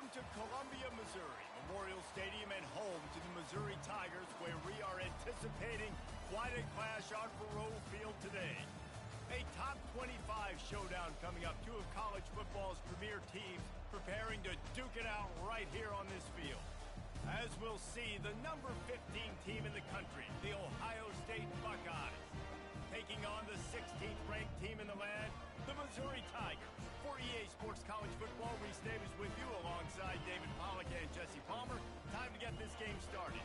Welcome to Columbia, Missouri, Memorial Stadium and home to the Missouri Tigers, where we are anticipating quite a clash on Faurot Field today. A top 25 showdown coming up. Two of college football's premier teams preparing to duke it out right here on this field. As we'll see, the number 15 team in the country, the Ohio State Buckeyes, taking on the 16th ranked team in the land, the Missouri Tigers. For EA Sports College Football, Reese Davis with you alongside David Pollack and Jesse Palmer. Time to get this game started.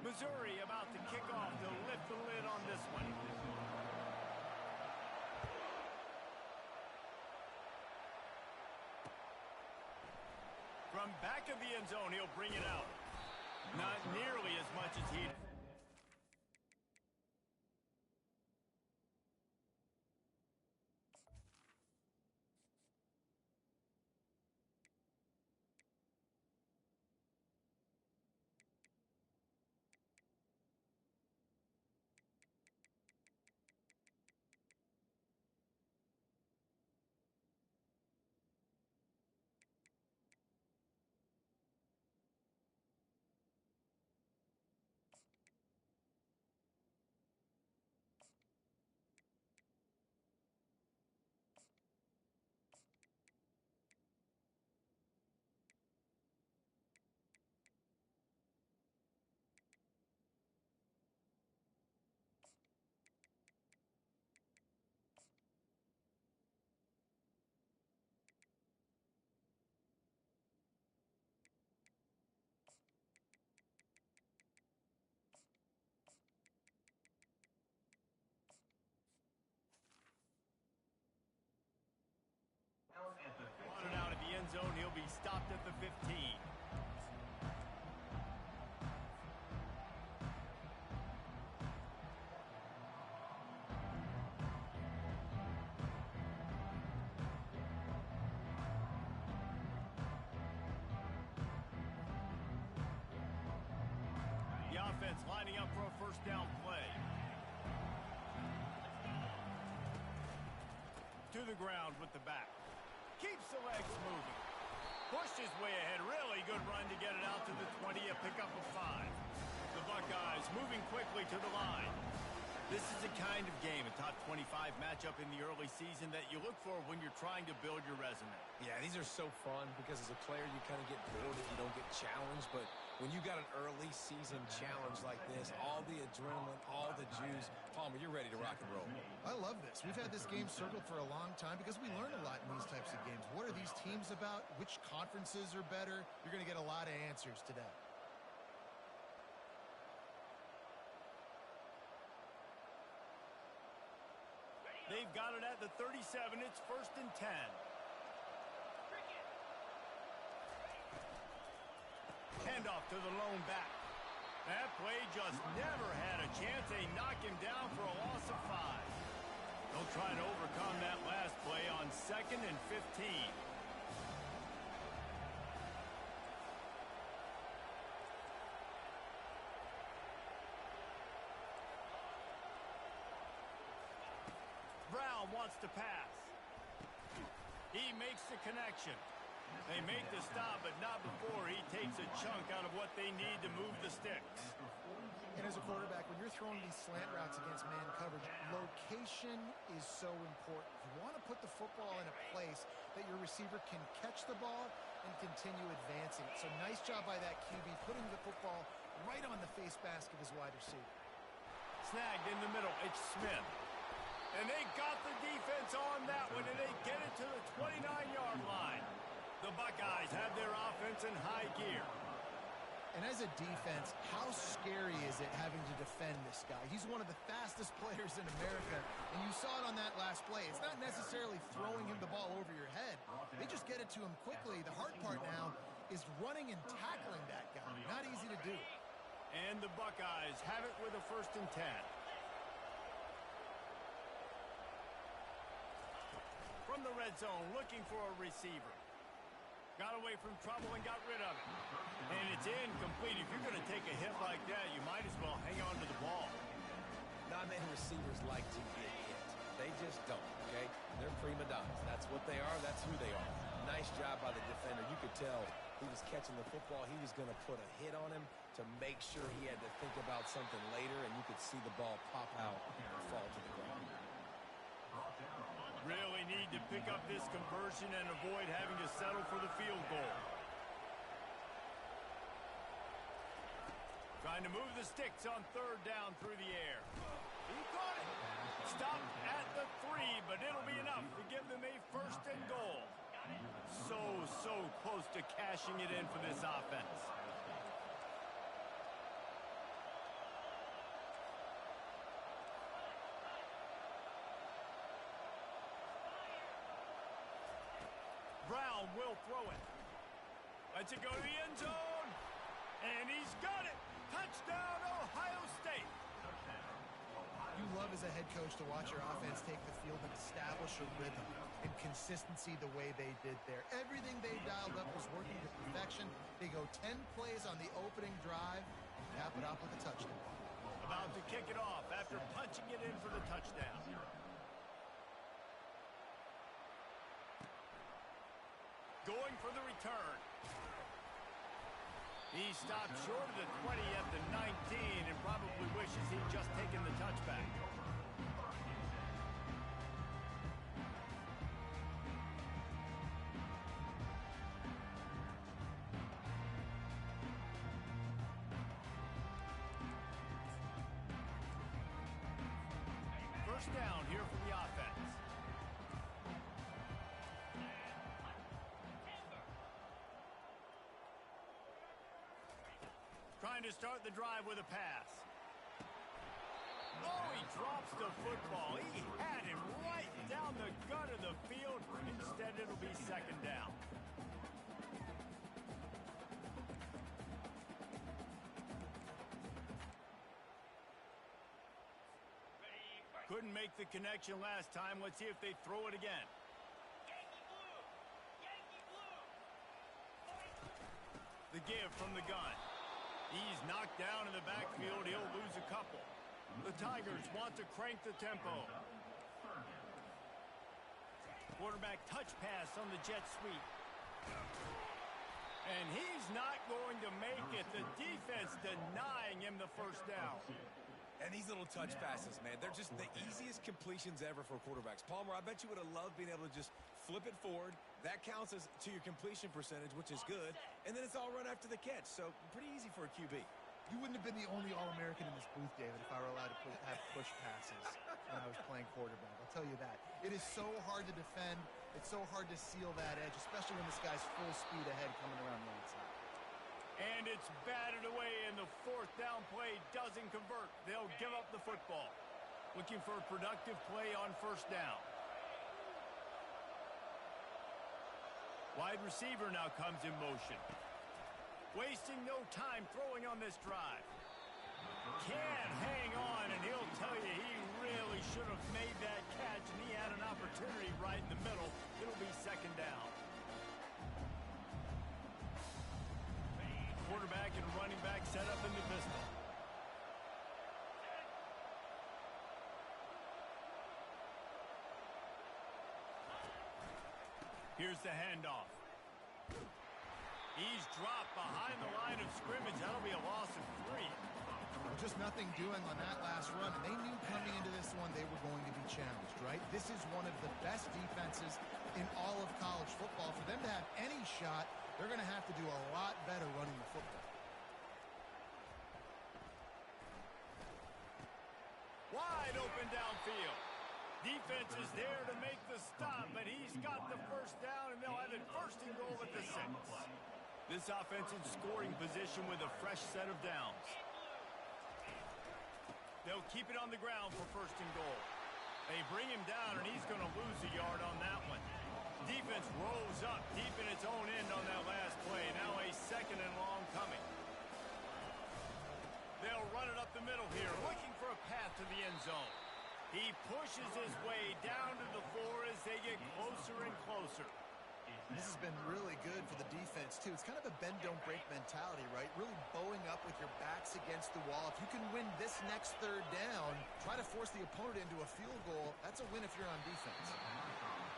Missouri about to kick off to lift the lid on this one. From back of the end zone, he'll bring it out. Not nearly as much as he... Wanted out of the end zone, he'll be stopped at the 15. The offense lining up for a first down play. To the ground with the back. Keeps the legs moving. Pushed his way ahead. Really good run to get it out to the 20, a pickup of 5. The Buckeyes moving quickly to the line. This is a kind of game, a top 25 matchup in the early season that you look for when you're trying to build your resume. Yeah, these are so fun because as a player you kind of get bored if you don't get challenged, but when you got an early season challenge like this, all the adrenaline, all the juice, Palmer, you're ready to rock and roll. I love this. We've had this game circled for a long time because we learn a lot in these types of games. What are these teams about? Which conferences are better? You're going to get a lot of answers today. They've got it at the 37. It's 1st and 10. Handoff to the lone back. That play just never had a chance. They knock him down for a loss of 5. They'll try to overcome that last play on 2nd and 15. Brown wants to pass. He makes the connection. They make the stop, but not before he takes a chunk out of what they need to move the sticks. And as a quarterback, when you're throwing these slant routes against man coverage, location is so important. You want to put the football in a place that your receiver can catch the ball and continue advancing. So nice job by that QB, putting the football right on the face mask of his wide receiver. Snagged in the middle. It's Smith. And they got the defense on that one, and they get it to the 29-yard line. The Buckeyes have their offense in high gear. And as a defense, how scary is it having to defend this guy? He's one of the fastest players in America, and you saw it on that last play. It's not necessarily throwing him the ball over your head. They just get it to him quickly. The hard part now is running and tackling that guy. Not easy to do. And the Buckeyes have it with a 1st and 10. from the red zone, looking for a receiver. Got away from trouble and got rid of it. And it's incomplete. If you're going to take a hit like that, you might as well hang on to the ball. Not many receivers like to get hit. They just don't, okay? They're prima donnas. That's what they are. That's who they are. Nice job by the defender. You could tell he was catching the football. He was going to put a hit on him to make sure he had to think about something later, and you could see the ball pop out and fall to the ground. Really need to pick up this conversion and avoid having to settle for the field goal. Trying to move the sticks on third down through the air. He caught it. Stop at the 3, but it'll be enough to give them a first and goal. So close to cashing it in for this offense. Brown will throw it. Lets it go to the end zone. And he's got it. Touchdown, Ohio State. You love as a head coach to watch your offense take the field and establish a rhythm and consistency the way they did there. Everything they dialed up was working to perfection. They go 10 plays on the opening drive and cap it off with a touchdown. About to kick it off after punching it in for the touchdown. Going for the return. He stopped short of the 20 at the 19 and probably wishes he'd just taken the touchback. First down here for the offense. Trying to start the drive with a pass. Oh, he drops the football. He had him right down the gut of the field. Instead, it'll be second down. Couldn't make the connection last time. Let's see if they throw it again. The give from the gun. He's knocked down in the backfield. He'll lose a couple. The Tigers want to crank the tempo. Quarterback touch pass on the jet sweep. And he's not going to make it. The defense denying him the first down. And these little touch passes, man, they're just the easiest completions ever for quarterbacks. Palmer, I bet you would have loved being able to just flip it forward. That counts as to your completion percentage, which is good. And then it's all run after the catch. So pretty easy for a QB. You wouldn't have been the only All-American in this booth, David, if I were allowed to have push passes when I was playing quarterback. I'll tell you that. It is so hard to defend. It's so hard to seal that edge, especially when this guy's full speed ahead coming around the outside. And it's batted away, and the fourth down play doesn't convert. They'll give up the football. Looking for a productive play on first down. Wide receiver now comes in motion. Wasting no time throwing on this drive. Can't hang on, and he'll tell you he really should have made that catch, and he had an opportunity right in the middle. It'll be second down. Quarterback and running back set up in the pistol. Here's the handoff. He's dropped behind the line of scrimmage. That'll be a loss of 3. Just nothing doing on that last run, and they knew coming into this one they were going to be challenged, right? This is one of the best defenses in all of college football. For them to have any shot, they're going to have to do a lot better running the football. Wide open downfield. Defense is there to make the stop, but he's got the first down, and they'll have it first and goal at the 6. This offense in scoring position with a fresh set of downs. They'll keep it on the ground for first and goal. They bring him down, and he's going to lose a yard on that one. Defense rose up deep in its own end on that last play. Now a second and long coming. They'll run it up the middle here, looking for a path to the end zone. He pushes his way down to the floor as they get closer and closer. This has been really good for the defense, too. It's kind of a bend-don't-break mentality, right? Really bowing up with your backs against the wall. If you can win this next third down, try to force the opponent into a field goal. That's a win if you're on defense.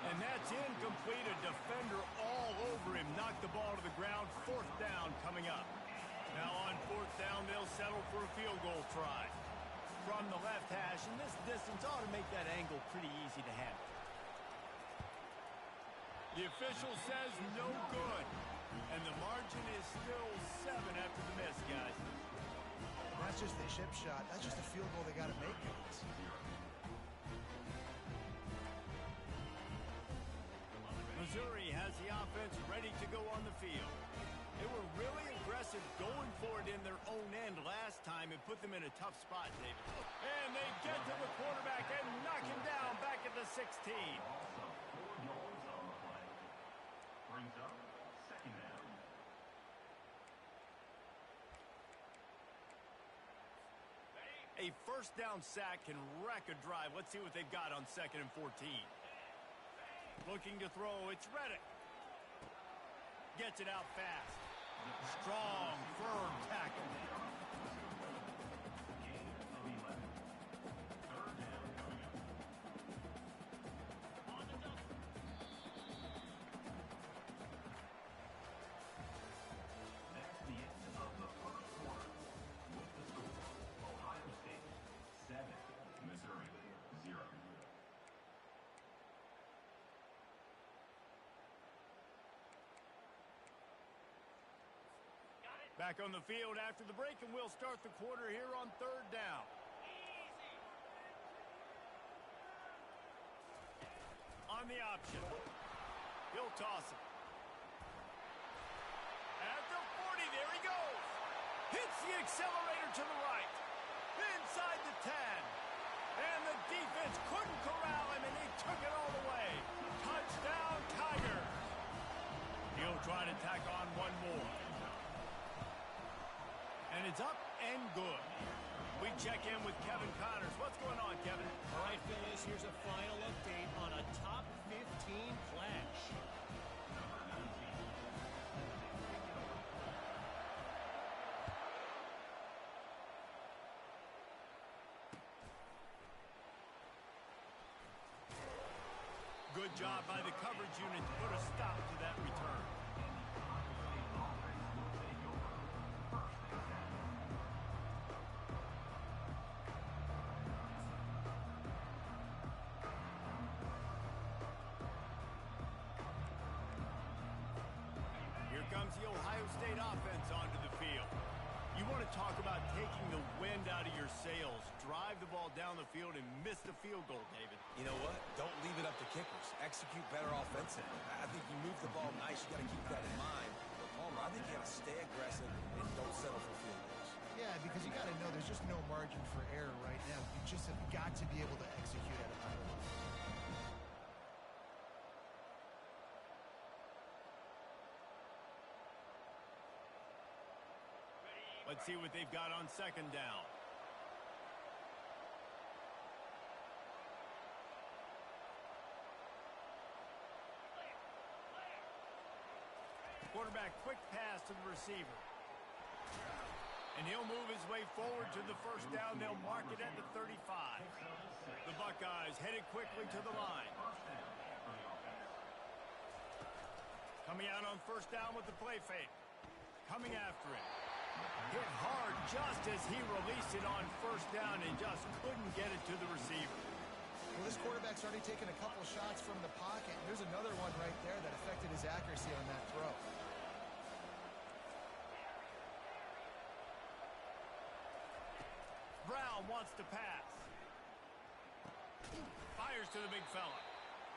And that's incomplete. A defender all over him. Knocked the ball to the ground. Fourth down coming up. Now on fourth down, they'll settle for a field goal try. From the left hash, and this distance ought to make that angle pretty easy to handle. The official says no good. And the margin is still 7 after the miss, guys. That's just a chip shot. That's just a field goal they got to make, guys. Missouri has the offense ready to go on the field. They were really aggressive going for it in their own end last time and put them in a tough spot, David. And they get to the quarterback and knock him down back at the 16. Brings up second down. A first down sack can wreck a drive. Let's see what they've got on 2nd and 14. Looking to throw, it's Reddick. Gets it out fast. Strong, firm tackle. Back on the field after the break, and we'll start the quarter here on third down. On the option. He'll toss it. At the 40, there he goes. Hits the accelerator to the right. Inside the 10. And the defense couldn't corral him, and he took it all the way. Touchdown, Tigers. He'll try to tack on one more. And it's up and good. We check in with Kevin Connors. What's going on, Kevin? All right, Phyllis, here's a final update on a top 15 clash. Good job by the coverage unit to put a stop to that return. Comes the Ohio State offense onto the field. You want to talk about taking the wind out of your sails. Drive the ball down the field and miss the field goal, David. You know what? Don't leave it up to kickers. Execute better offensively. I think you move the ball nice. You got to keep that in mind. But Palmer, I think you got to stay aggressive and don't settle for field goals. Yeah, because you got to know there's just no margin for error right now. You just have got to be able to execute at a high level. Let's see what they've got on second down. Quarterback quick pass to the receiver. And he'll move his way forward to the first down. They'll mark it at the 35. The Buckeyes headed quickly to the line. Coming out on first down with the play fake. Coming after it. Hit hard just as he released it on first down and just couldn't get it to the receiver. Well, this quarterback's already taken a couple shots from the pocket. And there's another one right there that affected his accuracy on that throw. Brown wants to pass. Fires to the big fella.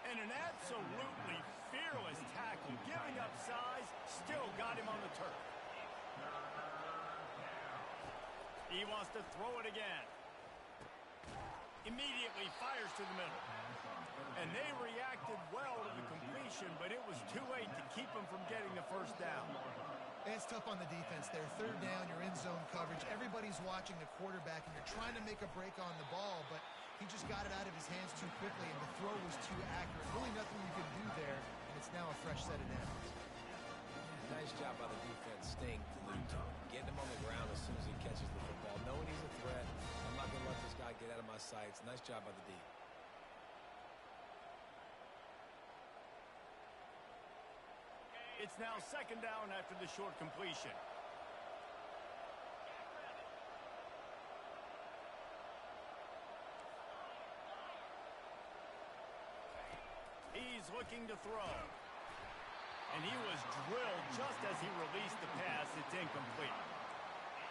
And an absolutely fearless tackle. Giving up size, still got him on the turf. He wants to throw it again. Immediately fires to the middle. And they reacted well to the completion, but it was too late to keep them from getting the first down. And it's tough on the defense there. Third down, you're in zone coverage. Everybody's watching the quarterback, and you're trying to make a break on the ball, but He just got it out of his hands too quickly, and the throw was too accurate. Really nothing you can do there, and it's now a fresh set of downs. Nice job by the defense staying glued to him. Getting him on the ground as soon as he catches the football. Knowing he's a threat. I'm not going to let this guy get out of my sights. Nice job by the D. It's now second down after the short completion. He's looking to throw. And he was drilled just as he released the pass. It's incomplete.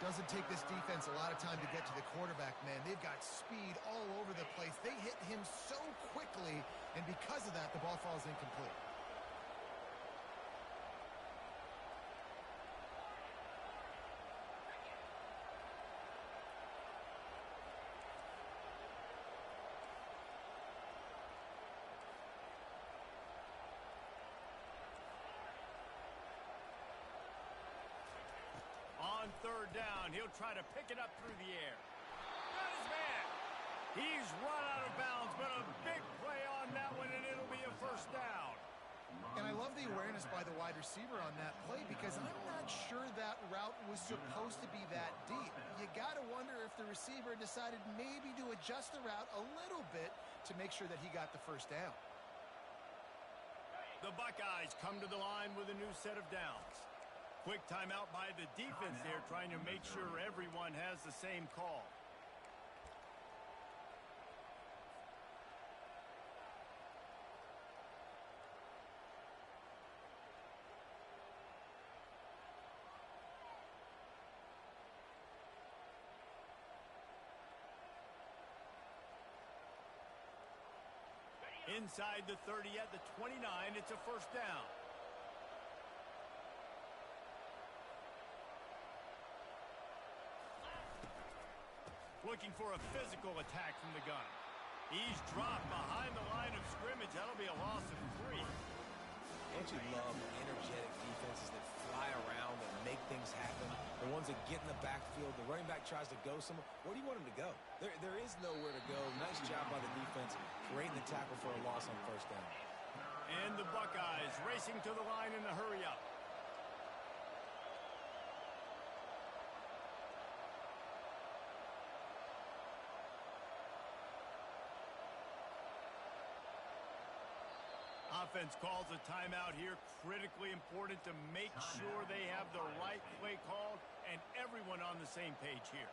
Doesn't take this defense a lot of time to get to the quarterback, man. They've got speed all over the place. They hit him so quickly, and because of that, the ball falls incomplete. On third down, he'll try to pick it up through the air. Got his man. He's run out of bounds, but a big play on that one, and it'll be a first down. And I love the awareness by the wide receiver on that play because I'm not sure that route was supposed to be that deep. You got to wonder if the receiver decided maybe to adjust the route a little bit to make sure that he got the first down. The Buckeyes come to the line with a new set of downs. Quick timeout by the defense there, trying to make sure everyone has the same call. Inside the 30 at the 29, it's a first down. Looking for a physical attack from the gun. He's dropped behind the line of scrimmage. That'll be a loss of 3. Don't you love energetic defenses that fly around and make things happen? The ones that get in the backfield, the running back tries to go somewhere. Where do you want him to go? There is nowhere to go. Nice job by the defense, creating the tackle for a loss on first down. And the Buckeyes racing to the line in the hurry up. Offense calls a timeout here. Critically important to make sure they have the right play called and everyone on the same page here.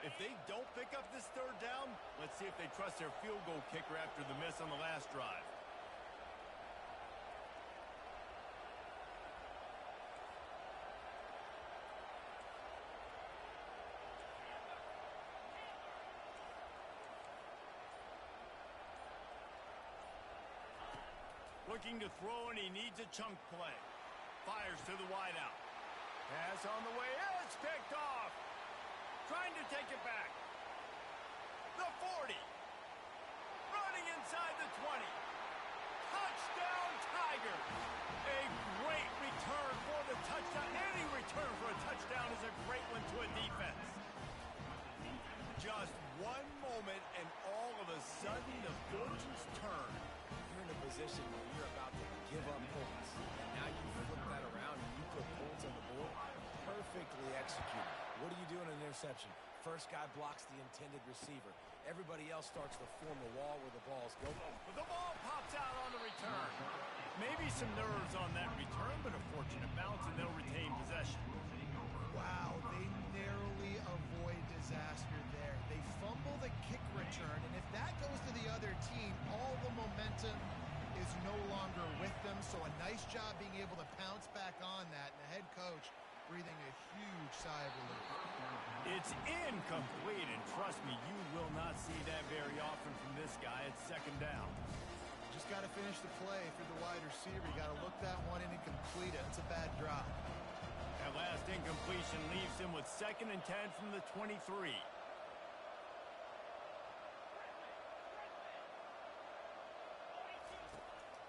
If they don't pick up this third down, let's see if they trust their field goal kicker after the miss on the last drive. Looking to throw, and he needs a chunk play. Fires to the wideout. Pass on the way. It's picked off. Trying to take it back. The 40. Running inside the 20. Touchdown, Tigers. A great return for the touchdown. Any return for a touchdown is a great one to a defense. Just one moment, and all of a sudden, the fortunes turn. You're in a position where you're about to give up points. And now you flip that around and you put points on the board. Perfectly executed. What do you do in an interception? First guy blocks the intended receiver. Everybody else starts to form a wall where the balls go. But the ball pops out on the return. Maybe some nerves on that return, but a fortunate bounce, and they'll retain possession. Wow, they narrowly avoid disaster there. They fumble the kick return, and if that goes to the other team, all the momentum is no longer with them. So a nice job being able to pounce back on that, and the head coach breathing a huge sigh of relief. It's incomplete, and trust me, you will not see that very often from this guy. It's second down. Just got to finish the play for the wide receiver. You got to look that one in and complete it. It's a bad drop. That last incompletion leaves him with 2nd and 10 from the 23.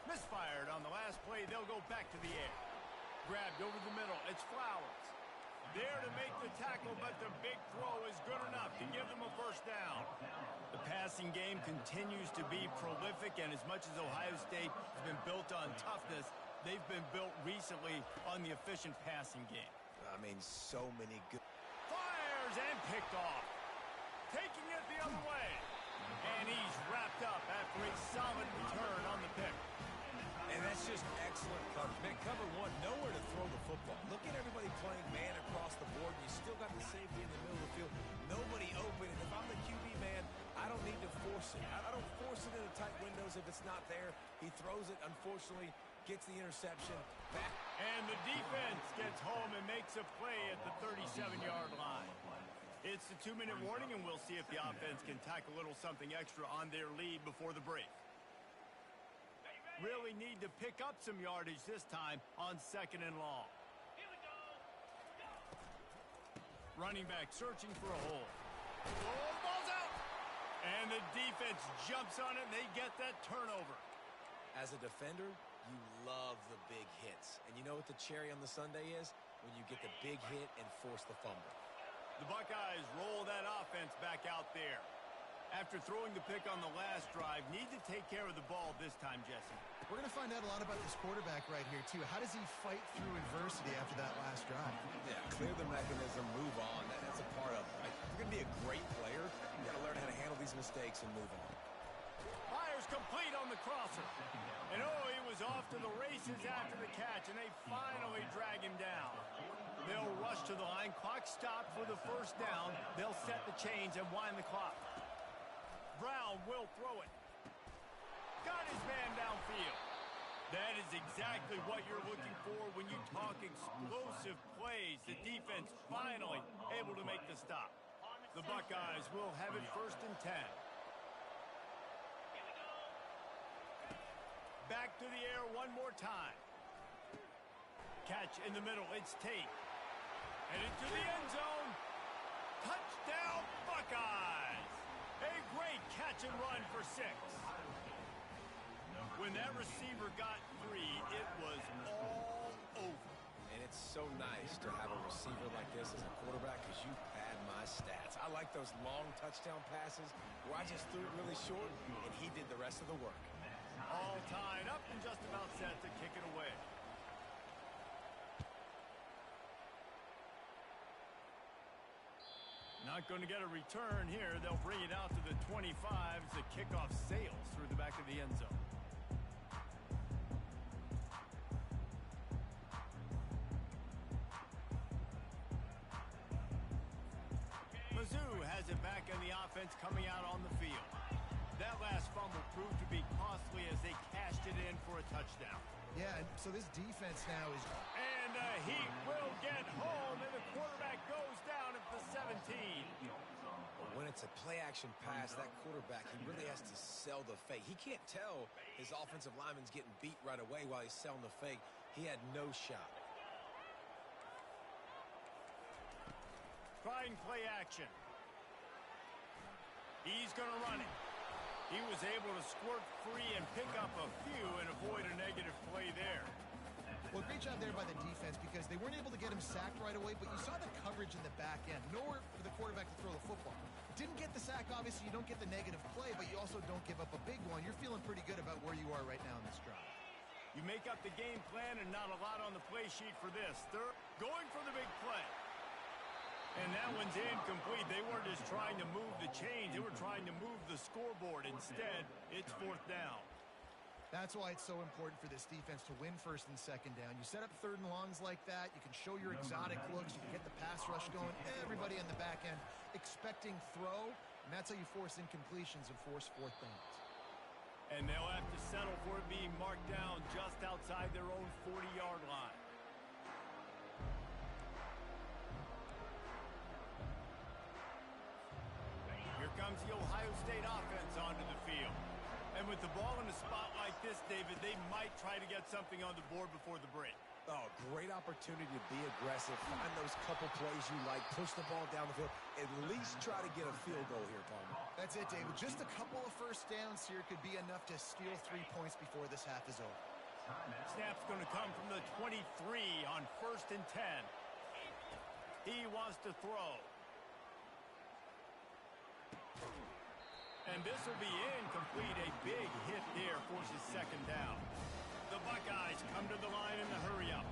Misfired on the last play. They'll go back to the air. Grabbed over the middle. It's Flowers. There to make the tackle, but the big throw is good enough to give them a first down. passing game continues to be prolific, and as much as Ohio State has been built on toughness, they've been built recently on the efficient passing game. I mean, so many good... Fires and picked off. Taking it the other way. And he's wrapped up after a solid return on the pick. And that's just excellent coverage. Man, cover one, nowhere to throw the football. Look at everybody playing man across the board. You still got the safety in the middle of the field. Nobody open. And if I'm the QB, man, I don't need to force it. I don't force it into tight windows if it's not there. He throws it, unfortunately, gets the interception back. And the defense gets home and makes a play at the 37-yard line. It's the 2-minute warning, and we'll see if the offense can tack a little something extra on their lead before the break. Really need to pick up some yardage this time on 2nd and long. Running back searching for a hole. Oh, ball's out! And the defense jumps on it, and they get that turnover. As a defender, you love the big hits. And you know what the cherry on the sundae is? When you get the big hit and force the fumble. The Buckeyes roll that offense back out there. After throwing the pick on the last drive, need to take care of the ball this time, Jesse. We're going to find out a lot about this quarterback right here, too. How does he fight through adversity after that last drive? Yeah, clear the mechanism, move on. That's a part of it, right? If you're going to be a great player, you got to learn how to handle these mistakes and move on. Fires complete on the crosser. And oh, he was off to the races after the catch, and they finally drag him down. They'll rush to the line. Clock stopped for the first down. They'll set the chains and wind the clock. Brown will throw it. Got his man downfield. That is exactly what you're looking for when you talk explosive plays. The defense finally able to make the stop. The Buckeyes will have it 1st and 10. Back to the air one more time. Catch in the middle. It's Tate. Headed to the end zone. Touchdown, Buckeyes. A great catch and run for 6. When that receiver got 3, it was all over. And it's so nice to have a receiver like this as a quarterback because you pad my stats. I like those long touchdown passes where I just threw it really short and he did the rest of the work. All tied up and just about set to kick it away. Not going to get a return here. They'll bring it out to the 25 as the kickoff sails through the back of the end zone. Mizz has it back in the offense coming out on the field. That last fumble proved to be costly as they cashed it in for a touchdown. Yeah, so this defense now is... And he will get home, and the quarterback goes down at the 17. But when it's a play-action pass, that quarterback, he really has to sell the fake. He can't tell his offensive lineman's getting beat right away while he's selling the fake. He had no shot. Trying play action. He's going to run it. He was able to squirt free and pick up a few and avoid a negative play there. Well, great job there by the defense because they weren't able to get him sacked right away, but you saw the coverage in the back end. Nowhere for the quarterback to throw the football. Didn't get the sack, obviously. You don't get the negative play, but you also don't give up a big one. You're feeling pretty good about where you are right now in this drive. You make up the game plan and not a lot on the play sheet for this. They're going for the big play. And that one's incomplete. They weren't just trying to move the chains. They were trying to move the scoreboard. Instead, it's 4th down. That's why it's so important for this defense to win 1st and 2nd down. You set up 3rd and longs like that. You can show your exotic looks. You can get the pass rush going. Everybody in the back end expecting throw. And that's how you force incompletions and force 4th downs. And they'll have to settle for it being marked down just outside their own 40-yard line. Here comes the Ohio State offense onto the field. And with the ball in a spot like this, David, they might try to get something on the board before the break. Oh, great opportunity to be aggressive. Find those couple plays you like. Push the ball down the field. At least try to get a field goal here, Palmer. That's it, David. Just a couple of 1st downs here could be enough to steal 3 points before this half is over. Snap's going to come from the 23 on 1st and 10. He wants to throw. And this will be incomplete. A big hit there forces second down. The Buckeyes come to the line in the hurry-up.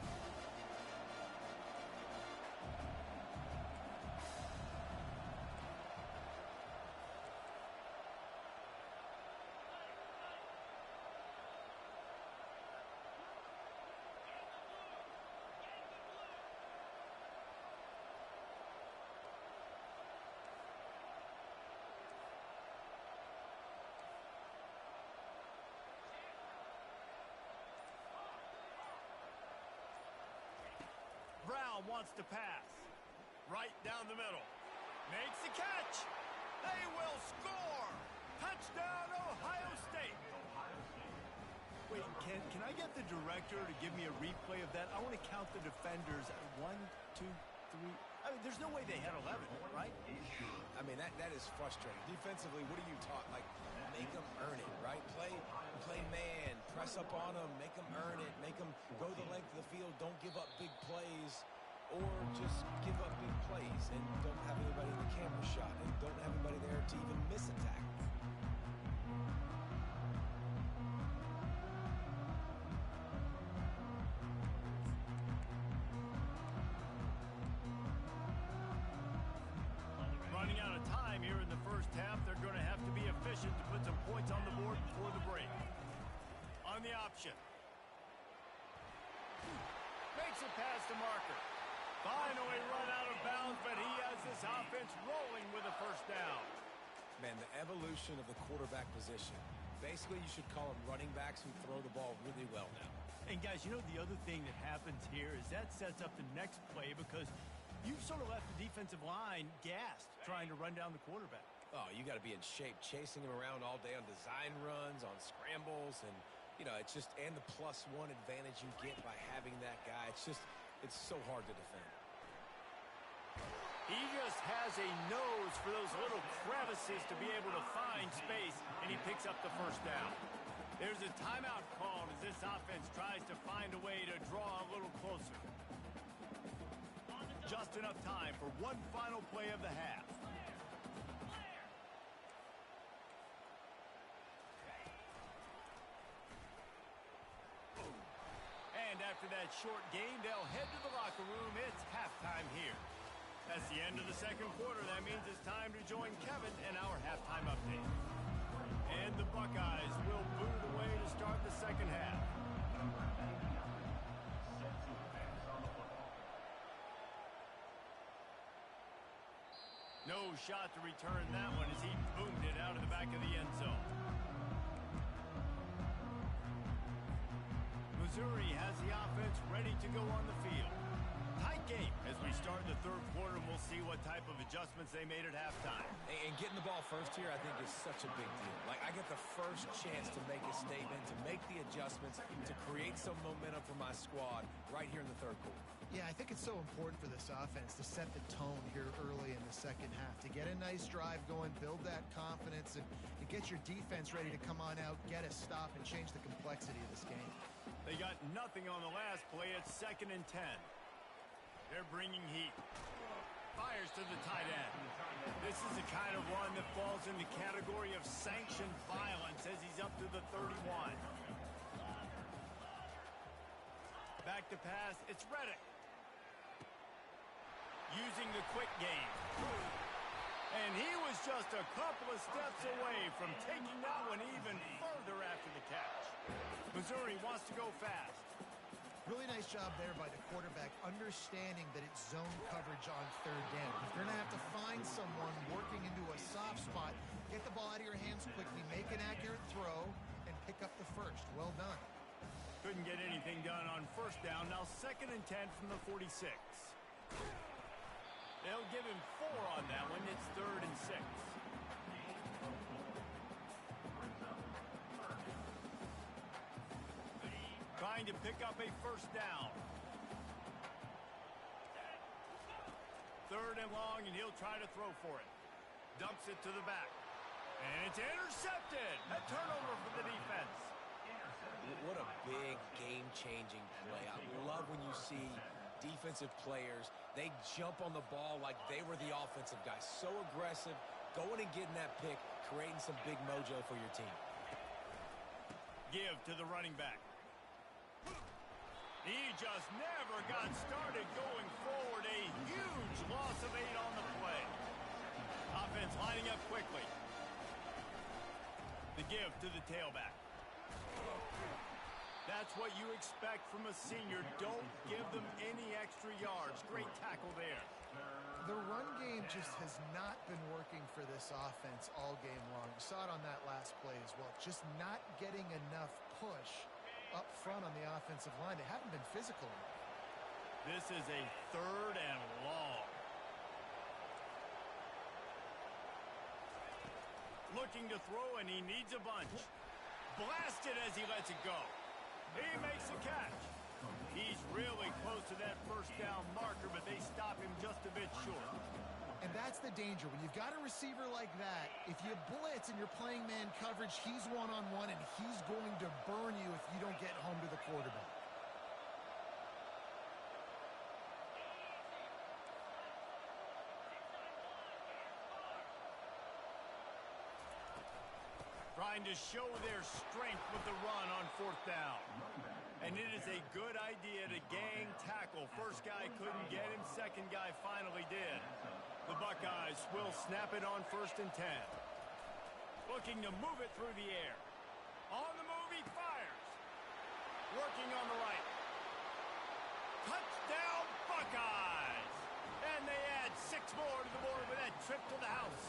Brown wants to pass. Right down the middle. Makes the catch. They will score. Touchdown, Ohio State. Wait, can I get the director to give me a replay of that? I want to count the defenders. 1, 2, 3. I mean, there's no way they had 11, right? I mean, that is frustrating. Defensively, what are you taught? Like, make them earn it, right? Play man, press up on them, make them earn it, make them go the length of the field, don't give up big plays, or just give up big plays and don't have anybody in the camera shot and don't have anybody there to even miss a tackle. Running out of time here in the first half. They're going to have to be efficient to put some points on the board before the break. On the option. Makes it past the marker. Finally run out of bounds, but he has this offense rolling with a first down. Man, the evolution of the quarterback position. Basically, you should call them running backs who throw the ball really well now. And guys, you know the other thing that happens here is that sets up the next play because you've sort of left the defensive line gassed trying to run down the quarterback. Oh, you got to be in shape, chasing him around all day on design runs, on scrambles, and, you know, it's just, and the +1 advantage you get by having that guy. It's so hard to defend. He just has a nose for those little crevices to be able to find space, and he picks up the first down. There's a timeout called as this offense tries to find a way to draw a little closer. Just enough time for one final play of the half. And after that short game, they'll head to the locker room. It's halftime here. That's the end of the second quarter. That means it's time to join Kevin in our halftime update. And the Buckeyes will boot it away to start the second half. No shot to return that one as he boomed it out of the back of the end zone. Missouri has the offense ready to go on the field. Tight game as we start the third quarter, and we'll see what type of adjustments they made at halftime. And getting the ball first here, I think, is such a big deal. Like, I get the first chance to make a statement, to make the adjustments, to create some momentum for my squad right here in the third quarter. Yeah, I think it's so important for this offense to set the tone here early in the second half, to get a nice drive going, build that confidence, and get your defense ready to come on out, get a stop, and change the complexity of this game. They got nothing on the last play. It's 2nd and 10. They're bringing heat. Fires to the tight end. This is the kind of one that falls in the category of sanctioned violence as he's up to the 31. Back to pass. It's Reddick. Using the quick game. And he was just a couple of steps away from taking that one even further after the catch. Missouri wants to go fast. Really nice job there by the quarterback, understanding that it's zone coverage on third down. If you're going to have to find someone working into a soft spot, get the ball out of your hands quickly, make an accurate throw, and pick up the first. Well done. Couldn't get anything done on first down. Now 2nd and 10 from the 46. They'll give him 4 on that one. It's 3rd and 6. Trying to pick up a first down. 3rd and long, and he'll try to throw for it. Dumps it to the back. And it's intercepted. A turnover for the defense. What a big game-changing play. I love when you see defensive players, they jump on the ball like they were the offensive guy. So aggressive, going and getting that pick, creating some big mojo for your team. Give to the running back. He just never got started going forward. A huge loss of 8 on the play. Offense lining up quickly. The give to the tailback. That's what you expect from a senior. Don't give them any extra yards. Great tackle there. The run game just has not been working for this offense all game long. You saw it on that last play as well. Just not getting enough push up front on the offensive line. They haven't been physical enough. This is a 3rd and long. Looking to throw, and he needs a bunch. Blasted as he lets it go. He makes the catch. He's really close to that first down marker, but they stop him just a bit short. And that's the danger. When you've got a receiver like that, if you blitz and you're playing man coverage, he's one-on-one, and he's going to burn you if you don't get home to the quarterback. Trying to show their strength with the run on 4th down. And it is a good idea to gang tackle. First guy couldn't get him. Second guy finally did. The Buckeyes will snap it on 1st and 10. Looking to move it through the air. On the move, he fires. Working on the right. Touchdown, Buckeyes! And they add 6 more to the board with that trip to the house.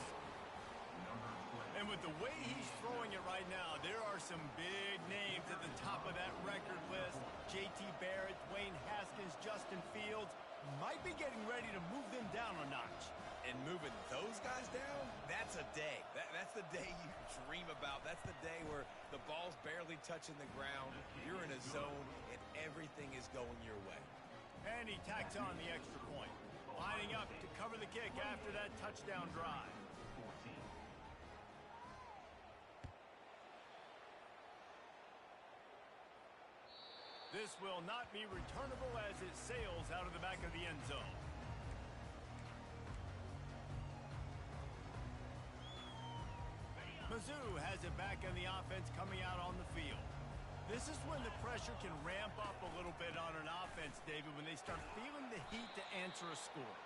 And with the way he's throwing it right now, there are some big names at the top of that record list. J.T. Barrett, Dwayne Haskins, Justin Fields might be getting ready to move them down a notch. And moving those guys down, that's a day. That's the day you dream about. That's the day where the ball's barely touching the ground. You're in a zone, and everything is going your way. And he tacks on the extra point. Lining up to cover the kick after that touchdown drive. This will not be returnable as it sails out of the back of the end zone. Mizzou has it back on the offense coming out on the field. This is when the pressure can ramp up a little bit on an offense, David, when they start feeling the heat to answer a score.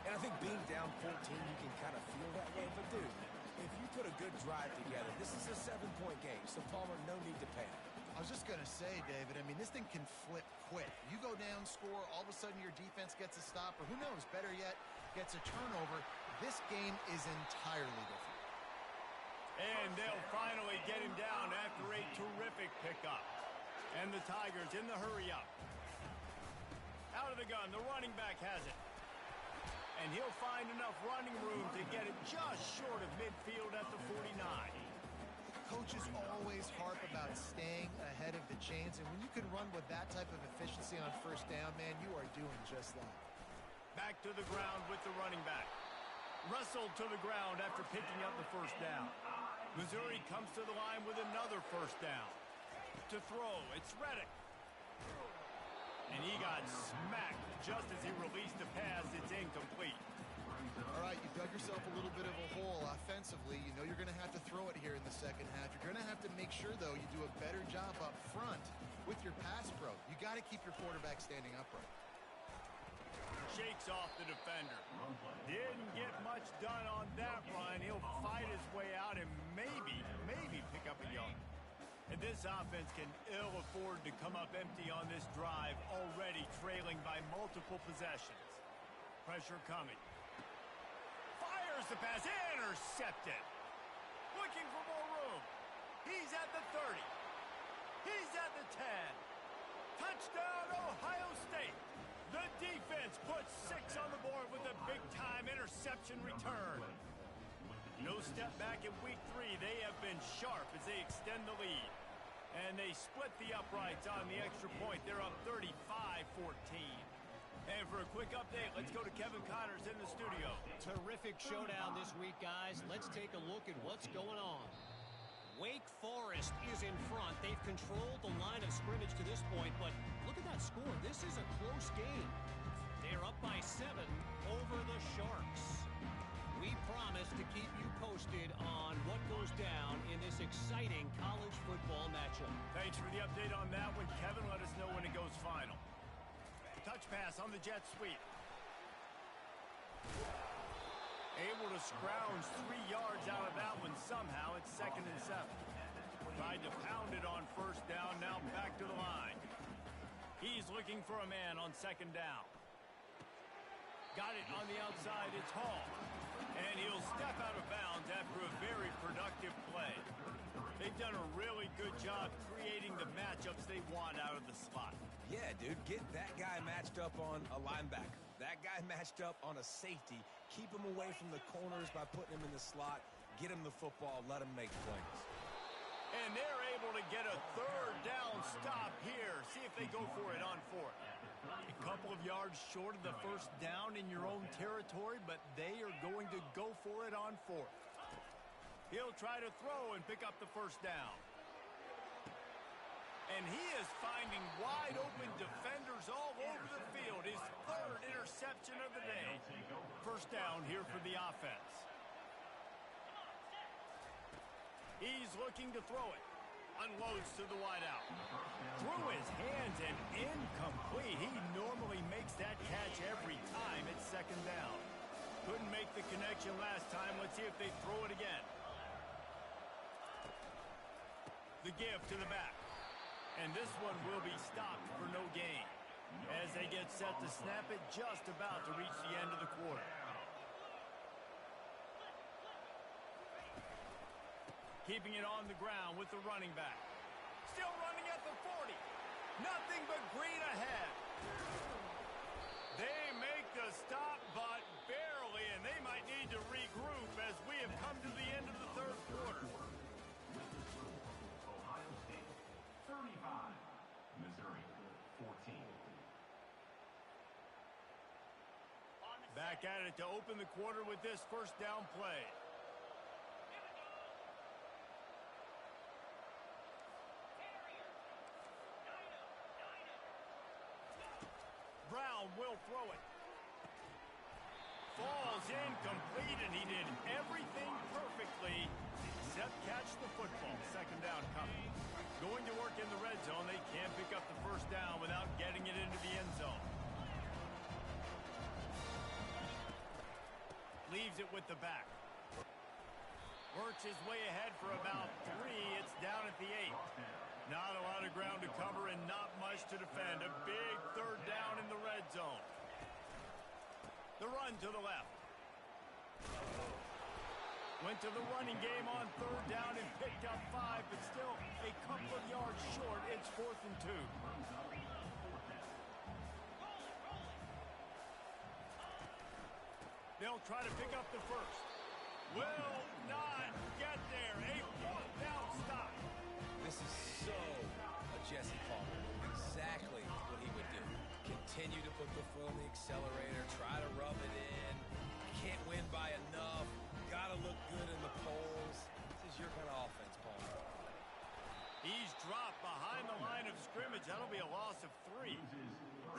And I think being down 14, you can kind of feel that way. But, dude, if you put a good drive together, this is a 7-point game. So, Palmer, no need to panic. I was just going to say, David, I mean, this thing can flip quick. You go down, score, all of a sudden your defense gets a stop, or who knows, better yet, gets a turnover. This game is entirely different. And they'll finally get him down after a terrific pickup. And the Tigers in the hurry up. Out of the gun, the running back has it. And he'll find enough running room to get it just short of midfield at the 49. Coaches always harp about staying ahead of the chains, and when you can run with that type of efficiency on first down, man, you are doing just that. Back to the ground with the running back. Wrestled to the ground after picking up the first down. Missouri comes to the line with another first down. To throw, it's Reddick. And he got smacked just as he released the pass. It's incomplete. All right, you dug yourself a little bit of a hole offensively. You know you're going to have to throw it here in the second half. You're going to have to make sure, though, you do a better job up front with your pass pro. You got to keep your quarterback standing upright. Shakes off the defender. Didn't get much done on that run. He'll fight his way out and maybe pick up a yard. And this offense can ill afford to come up empty on this drive, already trailing by multiple possessions. Pressure coming. Fires the pass, intercepted. Looking for more room. He's at the 30. He's at the 10. Touchdown, Ohio State. The defense puts 6 on the board with a big-time interception return. No step back in week 3. They have been sharp as they extend the lead. And they split the uprights on the extra point. They're up 35-14. And for a quick update, let's go to Kevin Connors in the studio. Terrific showdown this week, guys. Let's take a look at what's going on. Wake Forest is in front. They've controlled the line of scrimmage to this point, but look at that score. This is a close game. They're up by 7 over the Sharks. We promise to keep you posted on what goes down matchup. Thanks for the update on that one, Kevin. Let us know when it goes final. Touch pass on the jet sweep. Able to scrounge 3 yards out of that one somehow. It's 2nd and 7. Tried to pound it on 1st down. Now back to the line. He's looking for a man on 2nd down. Got it on the outside. It's Hall. And he'll step out of bounds after a very productive play. They've done a really good job creating the matchups they want out of the slot. Yeah, dude, get that guy matched up on a linebacker. That guy matched up on a safety. Keep him away from the corners by putting him in the slot. Get him the football. Let him make plays. And they're able to get a 3rd down stop here. See if they go for it on 4th. A couple of yards short of the 1st down in your own territory, but they are going to go for it on 4th. He'll try to throw and pick up the 1st down. And he is finding wide open defenders all over the field. His 3rd interception of the day. 1st down here for the offense. He's looking to throw it. Unloads to the wideout. Through his hands and incomplete. He normally makes that catch every time. It's 2nd down. Couldn't make the connection last time. Let's see if they throw it again. The give to the back. And this one will be stopped for no gain. As they get set to snap it, just about to reach the end of the quarter. Keeping it on the ground with the running back. Still running at the 40. Nothing but green ahead. They make the stop, but barely, and they might need to regroup as we have come to the end of the 3rd quarter. Ohio State 35, Missouri 14. Back at it to open the quarter with this 1st down play. Brown will throw it. Falls incomplete, and he did everything perfectly except catch the football. 2nd down coming. Going to work in the red zone. They can't pick up the 1st down without getting it into the end zone. Leaves it with the back. Works his way ahead for about 3. It's down at the 8. Not a lot of ground to cover and not much to defend. A big 3rd down in the red zone. The run to the left. Went to the running game on 3rd down and picked up 5, but still a couple of yards short. It's 4th and 2. They'll try to pick up the 1st. Will not get there. A 4th down stop. This is so a Jesse Palmer. Exactly what he would do. Continue to put the foot on the accelerator, try to rub it in. Can't win by enough. Gotta look good in the polls. This is your kind of offense, Palmer. He's dropped behind the line of scrimmage. That'll be a loss of 3.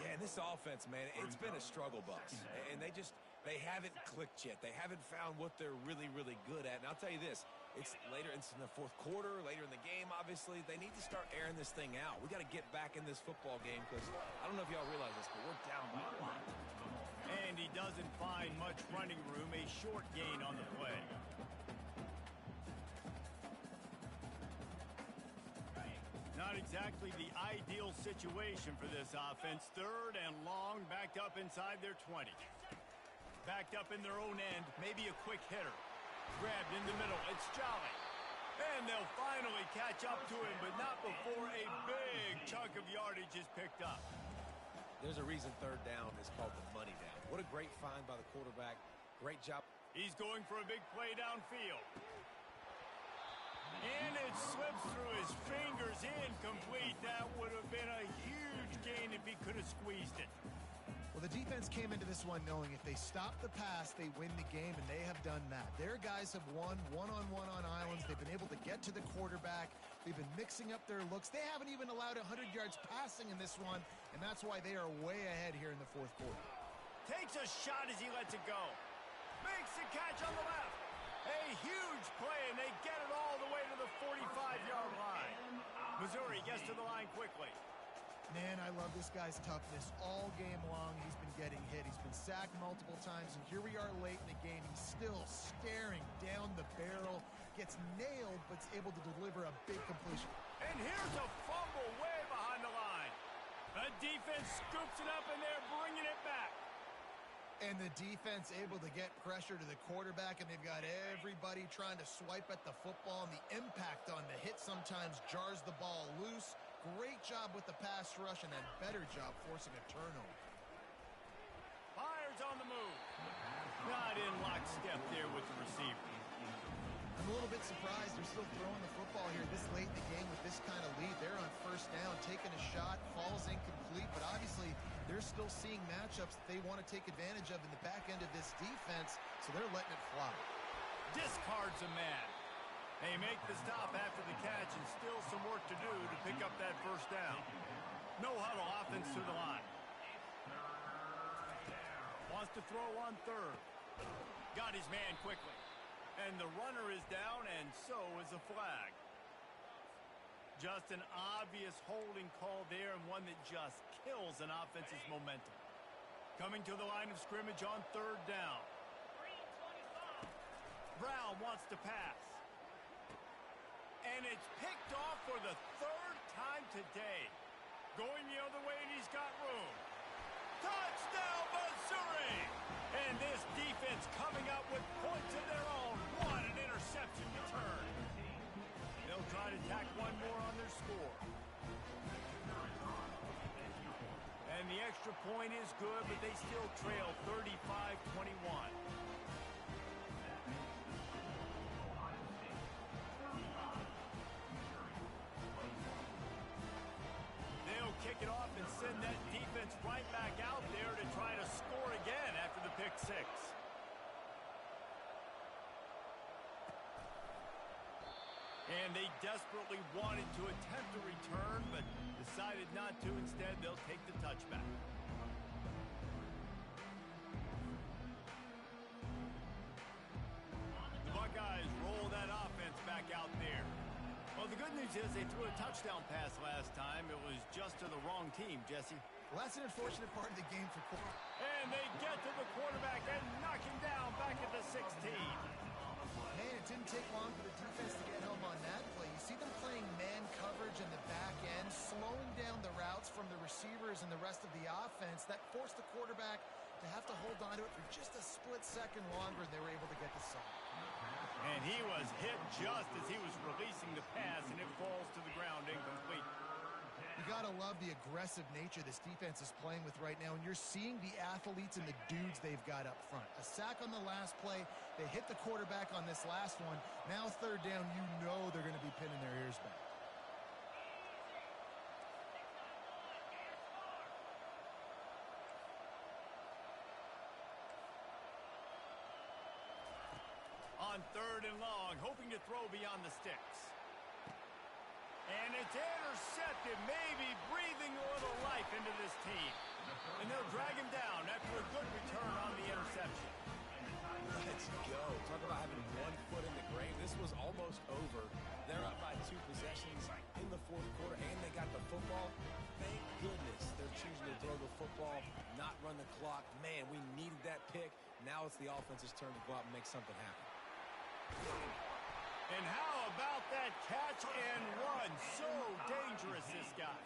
Yeah, and this offense, man, it's been a struggle bus. And they haven't clicked yet. They haven't found what they're really, really good at. And I'll tell you this, it's in the 4th quarter, later in the game, obviously. They need to start airing this thing out. We got to get back in this football game because I don't know if y'all realize this, but we're down by a lot. And he doesn't find much running room. A short gain on the play. Not exactly the ideal situation for this offense. 3rd and long, backed up inside their 20. Backed up in their own end, maybe a quick hitter. Grabbed in the middle, it's Jolly. And they'll finally catch up to him, but not before a big chunk of yardage is picked up. There's a reason 3rd down is called the money down. What a great find by the quarterback. Great job. He's going for a big play downfield. And it slips through his fingers, incomplete. That would have been a huge gain if he could have squeezed it. Well, the defense came into this one knowing if they stop the pass, they win the game, and they have done that. Their guys have won one-on-one on islands. They've been able to get to the quarterback. They've been mixing up their looks. They haven't even allowed 100 yards passing in this one, and that's why they are way ahead here in the 4th quarter. Takes a shot as he lets it go. Makes the catch on the left. A huge play, and they get it all the way to the 45-yard line. Missouri gets to the line quickly. Man, I love this guy's toughness. All game long, he's been getting hit. He's been sacked multiple times, and here we are late in the game. He's still staring down the barrel, gets nailed, but is able to deliver a big completion. And here's a fumble way behind the line. The defense scoops it up, and they're bringing it back. And the defense able to get pressure to the quarterback, and they've got everybody trying to swipe at the football, and the impact on the hit sometimes jars the ball loose. Great job with the pass rush, and then better job forcing a turnover. Fires on the move. Not in lockstep there with the receiver. I'm a little bit surprised they're still throwing the football here this late in the game with this kind of lead. They're on first down, taking a shot, falls incomplete, but obviously they're still seeing matchups that they want to take advantage of in the back end of this defense, so they're letting it fly. Discards a man. They make the stop after the catch, and still some work to do to pick up that first down. No huddle offense to the line. Wants to throw on third. Got his man quickly. And the runner is down, and so is a flag. Just an obvious holding call there, and one that just kills an offense's momentum. Coming to the line of scrimmage on third down. Brown wants to pass. And it's picked off for the third time today. Going the other way, and he's got room. Touchdown, Missouri! And this defense coming up with points of their own. What an interception return. They'll try to tack one more on their score. And the extra point is good, but they still trail 35-21. Kick it off and send that defense right back out there to try to score again after the pick six. And they desperately wanted to attempt a return, but decided not to. Instead, they'll take the touchback. The Buckeyes roll that offense back out there. Well, the good news is they threw a touchdown pass last time. It was just to the wrong team, Jesse. Well, that's an unfortunate part of the game for quarterback. And they get to the quarterback and knock him down back at the 16. Man, it didn't take long for the defense to get home on that play. You see them playing man coverage in the back end, slowing down the routes from the receivers and the rest of the offense. That forced the quarterback to have to hold on to it for just a split second longer, and they were able to get the sack. And he was hit just as he was releasing the pass, and it falls to the ground incomplete. You got to love the aggressive nature this defense is playing with right now, and you're seeing the athletes and the dudes they've got up front. A sack on the last play. They hit the quarterback on this last one. Now third down, you know they're going to be pinning their ears back. On third and long, hoping to throw beyond the sticks. And it's intercepted, maybe breathing a little life into this team. And they'll drag him down after a good return on the interception. Let's go. Talk about having 1 foot in the grave. This was almost over. They're up by 2 possessions in the fourth quarter, and they got the football. Thank goodness they're choosing to throw the football, not run the clock. Man, we needed that pick. Now it's the offense's turn to go out and make something happen. And how about that catch and run? So dangerous, this guy.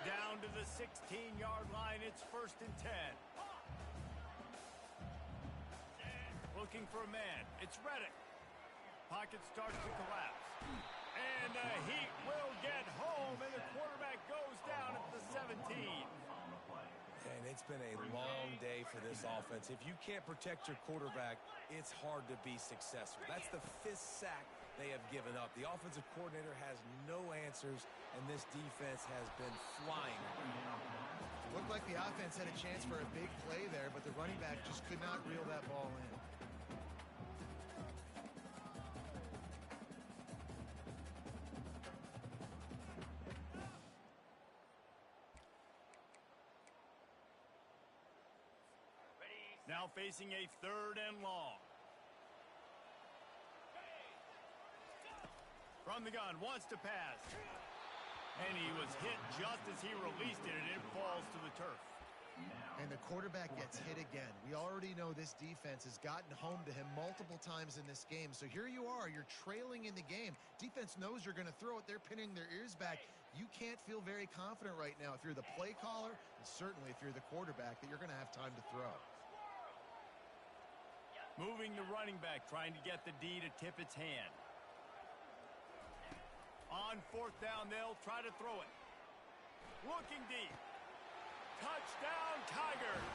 Down to the 16-yard line, it's 1st and 10. Looking for a man. It's Reddick. Pocket starts to collapse. And the Heat will get home, and the quarterback goes down at the 17. And it's been a long day for this offense. If you can't protect your quarterback, it's hard to be successful. That's the 5th sack they have given up. The offensive coordinator has no answers, and this defense has been flying. Looked like the offense had a chance for a big play there, but the running back just could not reel that ball in. Now facing a 3rd and long. From the gun, wants to pass. And he was hit just as he released it, and it falls to the turf. And the quarterback gets hit again. We already know this defense has gotten home to him multiple times in this game. So here you are, you're trailing in the game. Defense knows you're going to throw it. They're pinning their ears back. You can't feel very confident right now if you're the play caller, and certainly if you're the quarterback, that you're going to have time to throw. Moving the running back, trying to get the D to tip its hand. On fourth down, they'll try to throw it. Looking deep. Touchdown, Tigers!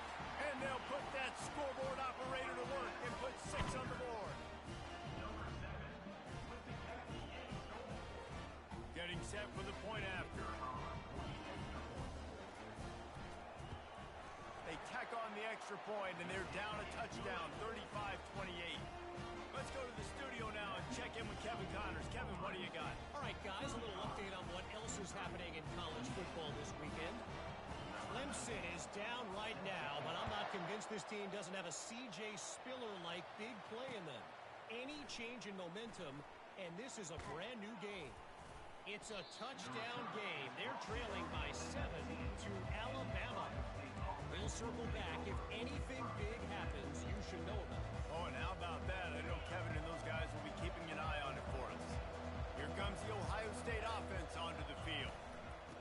And they'll put that scoreboard operator to work and put 6 on the board. Getting set for the point after. They tack on the extra point, and they're down a touchdown, 35-28. Let's go to the studio now and check in with Kevin Connors. Kevin, what do you got? All right, guys, a little update on what else is happening in college football this weekend. Clemson is down right now, but I'm not convinced this team doesn't have a C.J. Spiller-like big play in them. Any change in momentum, and this is a brand new game. It's a touchdown game. They're trailing by 7 to Alabama. We'll circle back. If anything big happens, you should know about it. Oh, and how about that? I know Kevin and those guys will be keeping an eye on it for us. Here comes the Ohio State offense onto the field.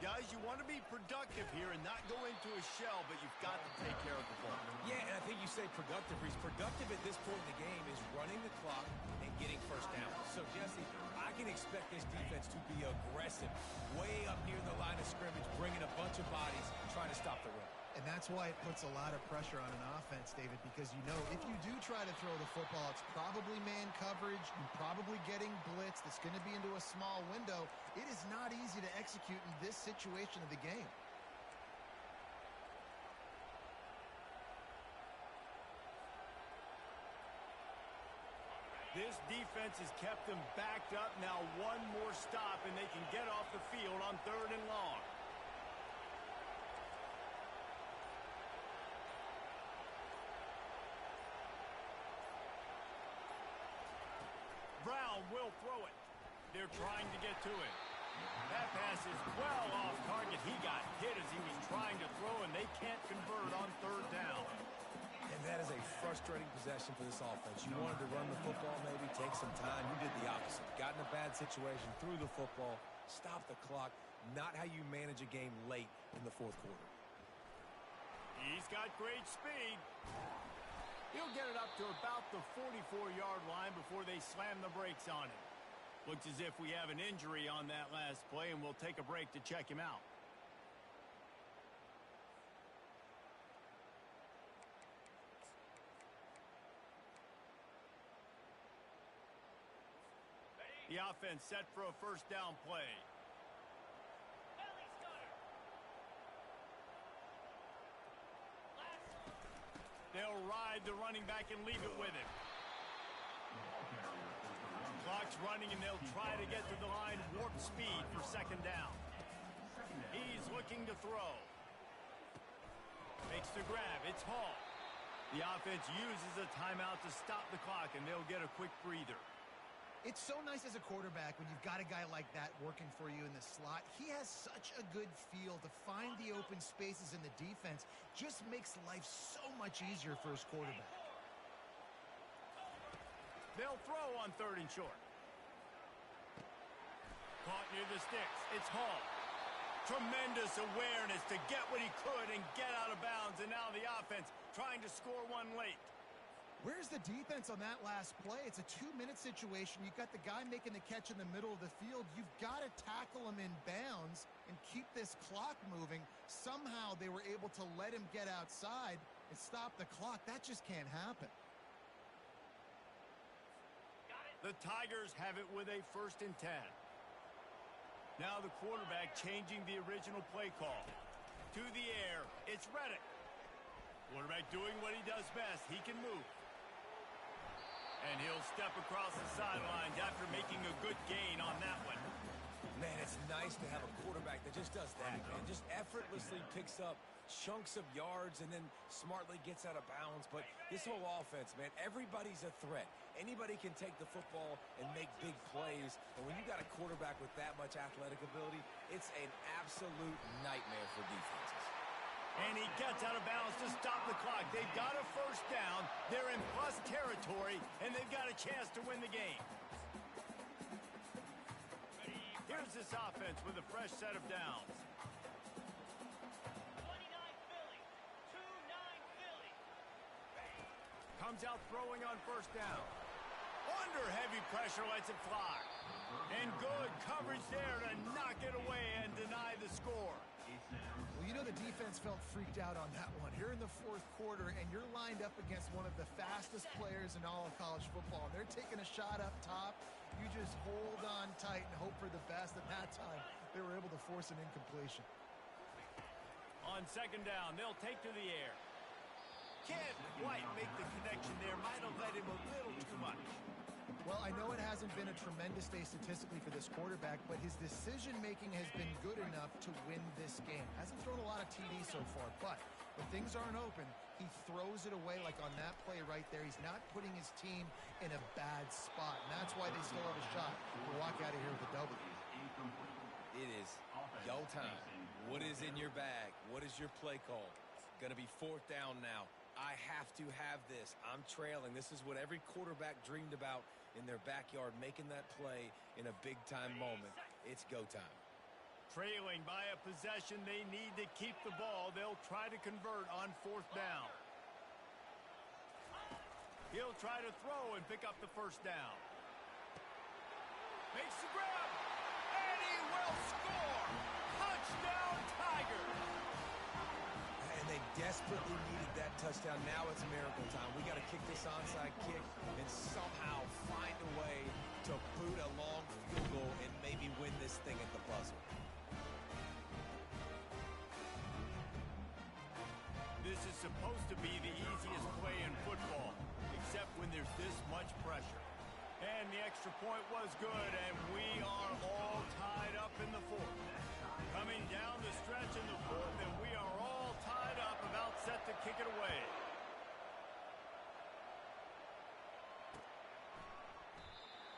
Guys, you want to be productive here and not go into a shell, but you've got to take care of the ball. Yeah, and I think you say productive. He's productive at this point in the game is running the clock and getting first down. So, Jesse, I can expect this defense to be aggressive, way up near the line of scrimmage, bringing a bunch of bodies, trying to stop the run. And that's why it puts a lot of pressure on an offense, David, because you know if you do try to throw the football, it's probably man coverage. You're probably getting blitz that's going to be into a small window. It is not easy to execute in this situation of the game. This defense has kept them backed up. Now one more stop, and they can get off the field on 3rd and long. Brown will throw it. They're trying to get to it. That pass is well off target. He got hit as he was trying to throw, and they can't convert on 3rd down. And that is a frustrating possession for this offense. You wanted to run the football, maybe take some time. You did the opposite. Got in a bad situation, threw the football, stopped the clock. Not how you manage a game late in the 4th quarter. He's got great speed. He'll get it up to about the 44-yard line before they slam the brakes on him. Looks as if we have an injury on that last play, and we'll take a break to check him out. The offense set for a first down play. They'll ride the running back and leave it with him. Clock's running, and they'll try to get to the line warp speed for 2nd down. He's looking to throw. Makes the grab. It's Hall. The offense uses a timeout to stop the clock, and they'll get a quick breather. It's so nice as a quarterback when you've got a guy like that working for you in the slot. He has such a good feel to find the open spaces in the defense. Just makes life so much easier for his quarterback. They'll throw on 3rd and short. Caught near the sticks. It's Hall. Tremendous awareness to get what he could and get out of bounds. And now the offense trying to score one late. Where's the defense on that last play? It's a 2-minute situation. You've got the guy making the catch in the middle of the field. You've got to tackle him in bounds and keep this clock moving. Somehow they were able to let him get outside and stop the clock. That just can't happen. The Tigers have it with a 1st and 10. Now the quarterback changing the original play call. To the air, it's Reddick. Quarterback doing what he does best. He can move. And he'll step across the sidelines after making a good gain on that one. Man, it's nice to have a quarterback that just does that, man. Just effortlessly picks up chunks of yards and then smartly gets out of bounds. But this whole offense, man, everybody's a threat. Anybody can take the football and make big plays. And when you got a quarterback with that much athletic ability, it's an absolute nightmare for defenses. And he gets out of bounds to stop the clock. They've got a first down. They're in plus territory, and they've got a chance to win the game. Here's this offense with a fresh set of downs. 29 Philly. 2-9 Philly. Comes out throwing on first down. Under heavy pressure, lets it fly. And good coverage there to knock it away and deny the score. Well, you know the defense felt freaked out on that one. You're in the fourth quarter, and you're lined up against one of the fastest players in all of college football. And they're taking a shot up top. You just hold on tight and hope for the best. At that time, they were able to force an incompletion. On second down, they'll take to the air. Can't quite make the connection there. Might have led him a little too much. Well, I know it hasn't been a tremendous day statistically for this quarterback, but his decision-making has been good enough to win this game. Hasn't thrown a lot of TDs so far, but when things aren't open, he throws it away like on that play right there. He's not putting his team in a bad spot, and that's why they still have a shot to walk out of here with a W. It is go time. What is in your bag? What is your play call? Going to be fourth down now. I have to have this. I'm trailing. This is what every quarterback dreamed about in their backyard, making that play in a big-time moment. It's go time. Trailing by a possession, they need to keep the ball. They'll try to convert on fourth down. He'll try to throw and pick up the first down. Makes the grab, and he will score! Touchdown, Tigers! And they desperately needed that touchdown. Now it's miracle time. We got to kick this onside kick and somehow find a way to boot a long field goal and maybe win this thing at the buzzer. This is supposed to be the easiest play in football, except when there's this much pressure. And the extra point was good, and we are all tied up in the fourth. Coming down the stretch in the fourth, and we are all tied up, about set to kick it away.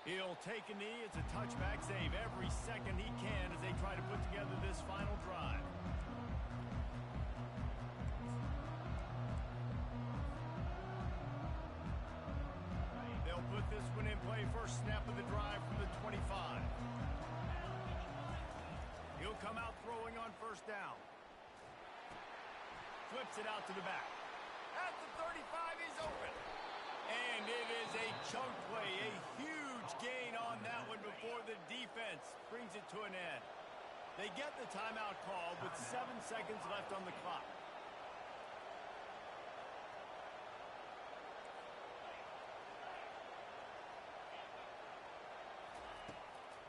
He'll take a knee. It's a touchback save every second he can as they try to put together this final drive. They'll put this one in play. First snap of the drive from the 25. He'll come out throwing on first down. Flips it out to the back. At the 35, he's open. And it is a chunk play, a huge gain on that one before the defense brings it to an end. They get the timeout called with 7 seconds left on the clock.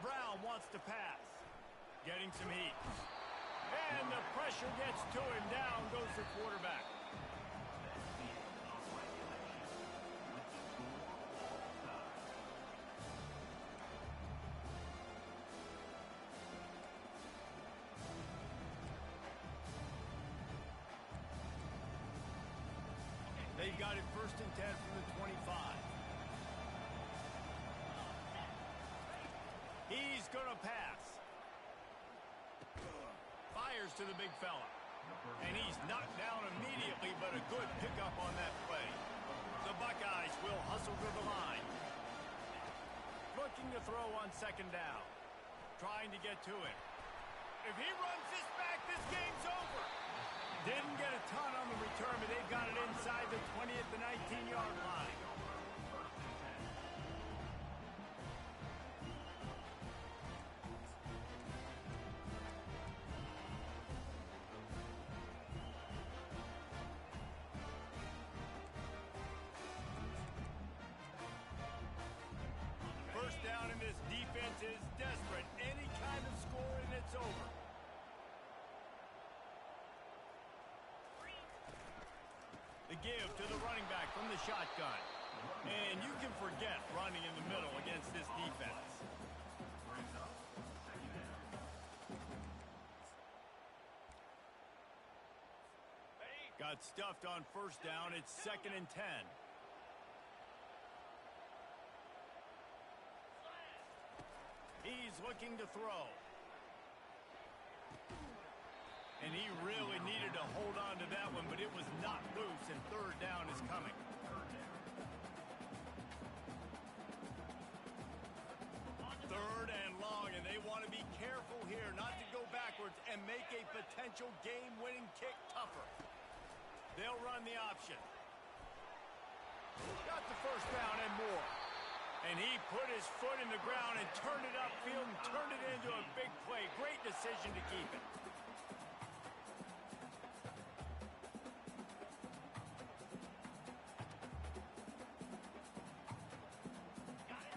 Brown wants to pass. Getting some heat. And the pressure gets to him. Down goes the quarterback. They've got it first and 10 from the 25. He's going to pass. Fires to the big fella. And he's knocked down immediately, but a good pickup on that play. The Buckeyes will hustle to the line. Looking to throw on second down. Trying to get to it. If he runs this back, this game's over. Didn't get a ton on the return, but they've got it inside the 20 at the 19-yard line. First down, and this defense is desperate. Any kind of score, and it's over. The give to the running back from the shotgun. And you can forget running in the middle against this defense. Got stuffed on first down. It's 2nd and 10. He's looking to throw. And he really needed to hold on to that one, but it was not loose, and 3rd down is coming. Third and long, and they want to be careful here not to go backwards and make a potential game-winning kick tougher. They'll run the option. Got the first down and more. And he put his foot in the ground and turned it upfield and turned it into a big play. Great decision to keep it.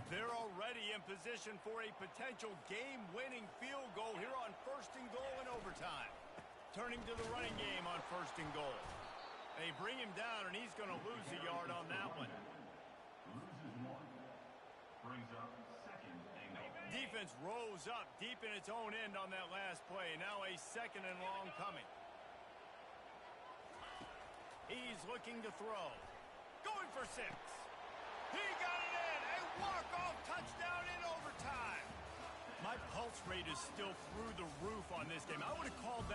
They're already in position for a potential game-winning field goal here on 1st and goal in overtime. Turning to the running game on 1st and goal. They bring him down, and he's going to lose a yard on that one. Loses 1. Brings up 2nd and goal. Defense rose up deep in its own end on that last play. Now a 2nd and long coming. He's looking to throw. Going for 6. He got it in. A walk-off touchdown in overtime. My pulse rate is still through the roof on this game. I would have called that